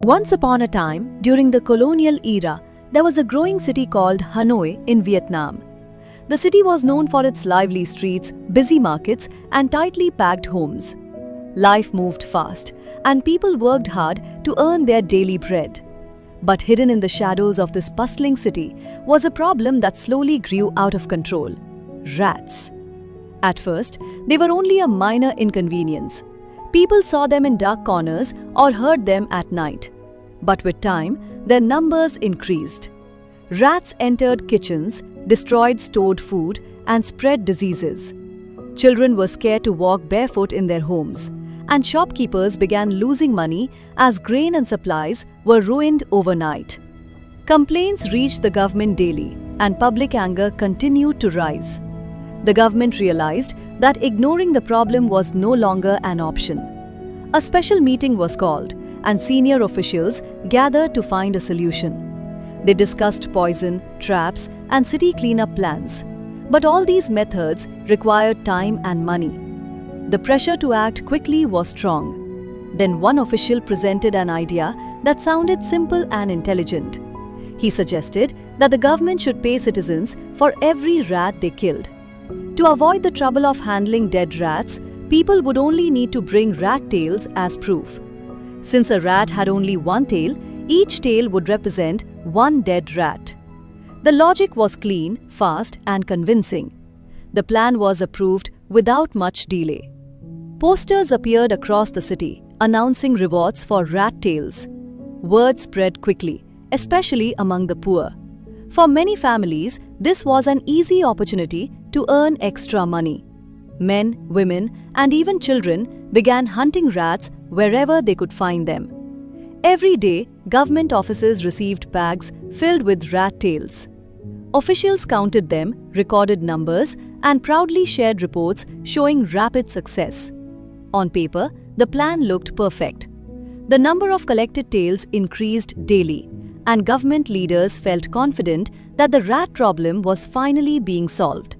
Once upon a time, during the colonial era, there was a growing city called Hanoi in Vietnam. The city was known for its lively streets, busy markets, and tightly packed homes. Life moved fast, and people worked hard to earn their daily bread. But hidden in the shadows of this bustling city was a problem that slowly grew out of control: rats. At first, they were only a minor inconvenience. People saw them in dark corners or heard them at night. But with time, their numbers increased. Rats entered kitchens, destroyed stored food, and spread diseases. Children were scared to walk barefoot in their homes, and shopkeepers began losing money as grain and supplies were ruined overnight. Complaints reached the government daily, and public anger continued to rise. The government realized that ignoring the problem was no longer an option. A special meeting was called, and senior officials gathered to find a solution. They discussed poison, traps, and city cleanup plans. But all these methods required time and money. The pressure to act quickly was strong. Then one official presented an idea that sounded simple and intelligent. He suggested that the government should pay citizens for every rat they killed. To avoid the trouble of handling dead rats, people would only need to bring rat tails as proof. Since a rat had only one tail, each tail would represent one dead rat. The logic was clean, fast, and convincing. The plan was approved without much delay. Posters appeared across the city, announcing rewards for rat tails. Word spread quickly, especially among the poor. For many families, this was an easy opportunity to earn extra money. Men, women, and even children began hunting rats wherever they could find them. Every day, government offices received bags filled with rat tails. Officials counted them, recorded numbers, and proudly shared reports showing rapid success. On paper, the plan looked perfect. The number of collected tails increased daily, and government leaders felt confident that the rat problem was finally being solved.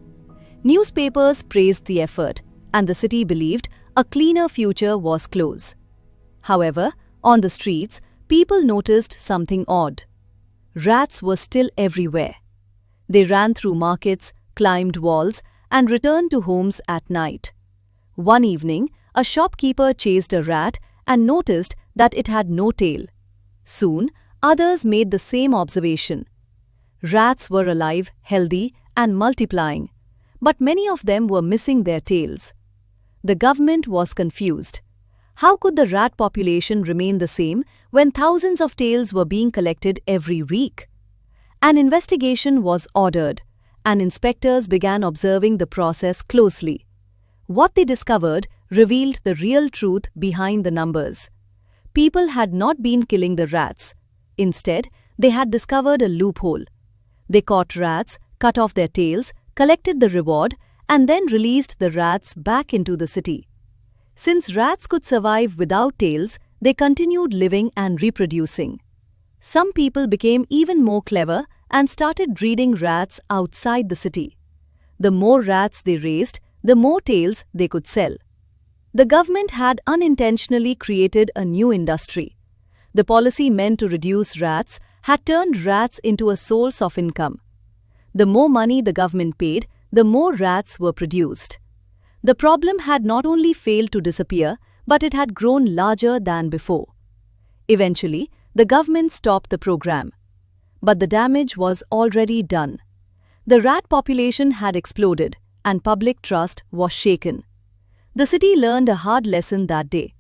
Newspapers praised the effort, and the city believed a cleaner future was close. However, on the streets, people noticed something odd. Rats were still everywhere. They ran through markets, climbed walls, and returned to homes at night. One evening, a shopkeeper chased a rat and noticed that it had no tail. Soon, others made the same observation. Rats were alive, healthy, and multiplying, but many of them were missing their tails. The government was confused. How could the rat population remain the same when thousands of tails were being collected every week? An investigation was ordered, and inspectors began observing the process closely. What they discovered revealed the real truth behind the numbers. People had not been killing the rats. Instead, they had discovered a loophole. They caught rats, cut off their tails, collected the reward, and then released the rats back into the city. Since rats could survive without tails, they continued living and reproducing. Some people became even more clever and started breeding rats outside the city. The more rats they raised, the more tails they could sell. The government had unintentionally created a new industry. The policy meant to reduce rats had turned rats into a source of income. The more money the government paid, the more rats were produced. The problem had not only failed to disappear, but it had grown larger than before. Eventually, the government stopped the program. But the damage was already done. The rat population had exploded, and public trust was shaken. The city learned a hard lesson that day.